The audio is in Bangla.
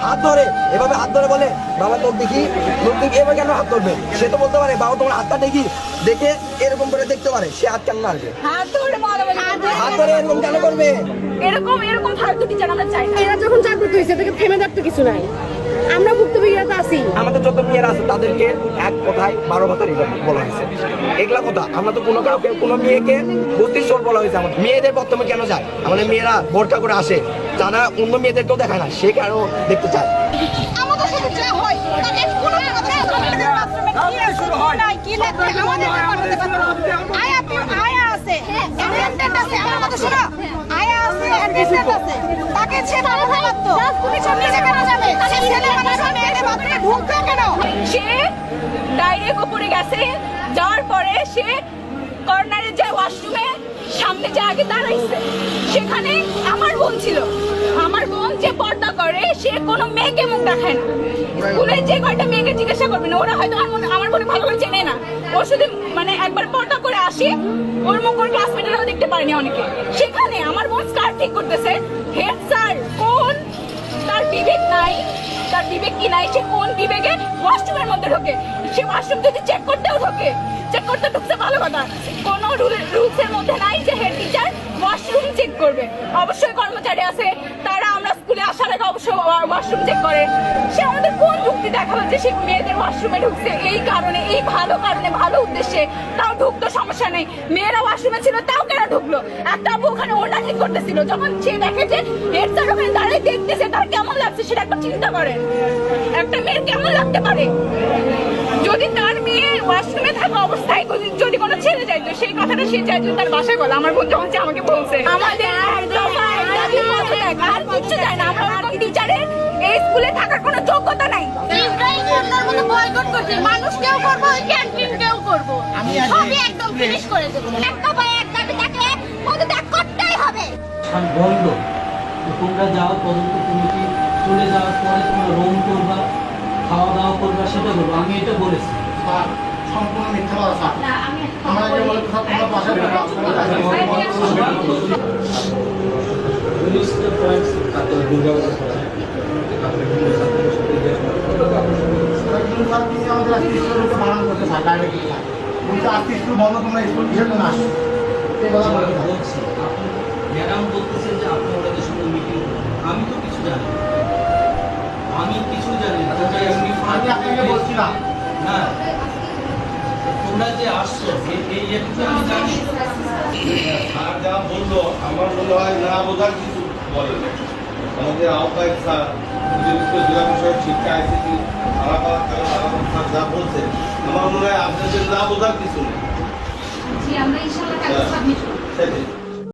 হাত ধরে, এভাবে হাত ধরে বলে বাবা লোক দেখি, এভাবে কেন হাত ধরবে? সে তো বলতে পারে বাবা তোমার হাতটা দেখি, দেখে এরকম করে দেখতে পারে, সে হাত কেন আসবে? হাত ধরে এরকম কেন করবে? এরকম ফালতু টিচার আমরা চাই না। এরা যখন জাগ্রত হয়েছে তাদেরকে থেমে থাকতে কিছু নাই। আমরা ভুক্তভোগীরা তো আছি। আমাদের যত মেয়েরা আছে তাদেরকে এক কথায় 12 ভাতার বলা হয়েছে। এগুলা কথা আমরা তো কোনো মেয়েকে 32 বলা হয়েছে। আমাদের মেয়েদের বর্তমানে কেন যায়? আমাদের মেয়েরা বোরকা করে আসে, যারা অন্য মেয়েদেরকেও দেখায় না, সে কেন দেখতে চায়? আমাদের সাথে যা হয় তাকে কোনো আয়া আছে, অ্যাটেন্ডেন্ট আছে, আমার কথা শোনো, আয়া আছে, অ্যাটেন্ডেন্ট আছে, তাকে ছেড়ে দিতে পারতো। নিজে কেন যাবে? ছেলে মানুষ মেয়েদের বাথরুমে ঢুকবে কেন? সে ডাইরেক্ট উপরে গেছে, যাওয়ার পরে সে কর্নারে যে ওয়াশরুমে সামনে যে আগে দাঁড়াইছে, সেখানে আমার বোন ছিল। আমার বোন যে পর্দা করে, সে কোনো মেয়েকে মুখ দেখায় না। স্কুলে যে কয়টা মেয়েকে জিজ্ঞাসা করবে না, ওরা হয়তো আমার বোন ভালো করে চেনে না। ও শুধু মানে একবার পর্দা করে আসি, ওর মুখ ওর ক্লাসমেটেরাও দেখতে পারেনি অনেকে। সেখানে আমার বোন স্কার্ট ঠিক করতেছে, হেড স্যার কোন তার বিবেক নাই, তার বিবেক কি নাই, সে কোন বিবেকে ওয়াশরুমের মধ্যে ঢোকে? সে ওয়াশরুম যদি চেক করতেও ঢোকে, চেক করতে ঢুকছে ভালো কথা, কোনো রুলসের মধ্যে নাই যে হেড টিচার ওয়াশরুম চেক করবে। অবশ্যই কর্মচারী আছে, তারা আমরা স্কুলে আসার আগে অবশ্যই ওয়াশরুম চেক করে। সে আমাদের কোন যুক্তি দেখালো যে সে মেয়েদের ওয়াশরুমে ঢুকছে? এই কারণে, এই ভালো কারণে, ভালো উদ্দেশ্যে, তাও ঢুকতো, সমস্যা নেই। মেয়েরা ওয়াশরুমে ছিল, তাও কেন ঢুকলো? একটা আপু ওখানে ওটা ঠিক করতেছিল, যখন সে দেখে যে হেড স্যার ওখানে দাঁড়িয়ে দেখতেছে, তার কেমন লাগছে সেটা একবার চিন্তা করেন। একটা মেয়ের কেমন লাগতে পারে যদি তার মেয়ে ওয়াশরুমে থাকা অবস্থায় যদি কোনো ছেলে যাইতো? সেই কথাটা সে চাই যদি তার বাসায় বলে। আমার বোন যখন আমাকে বলছে আমাদের আর কিচ্ছু চাই না, আমরা ওরকম টিচারের এই স্কুলে থাকার কোনো যোগ্যতা নাই। বয়কট করছে মানুষ, কেউ করবো, ক্যান্টিন কেউ করবো, সবই একদম ফিনিশ করে দেবো। একটা বা এক দাবি তাকে পদত্যাগ করতেই হবে। বন্ধ, তোমরা যাও, তদন্ত কমিটি চলে যাওয়ার পরে তোমরা রোম করবা, খাওয়া দাওয়া করবা, সেটা করবো। আমি এটা বলেছি। সম্পূর্ণ মিথ্যা কথা স্যার। আমরা যে বলে সব তোমরা বাসায় বারণ করতে স্যার, ডাইরেক্ট আজকে স্কুল বন্ধ, তোমরা স্কুল কিসের জন্য আসো? এই কথা বলছি, ম্যাডাম বলতেছেন যে আপনি ওনাদের সঙ্গে মিটিং, আমি তো কিছু জানি না, আমি কিছু জানি না। আমি আপনাকে বলছি না, না, তোমরা যে আসছো এই একটু আমি জানি। আর যা বললো আমার মনে হয় না বোঝার কিছু বলে। আমাদের আহ্বায়ক স্যার, অতিরিক্ত জেলা বিষয়ক শিক্ষা আইসিটি আলাপাত স্যার যা বলছে, আমার মনে হয় আপনাদের না বোঝার কিছু নেই। আমরা ইনশাআল্লাহ কালকে সাবমিট করব।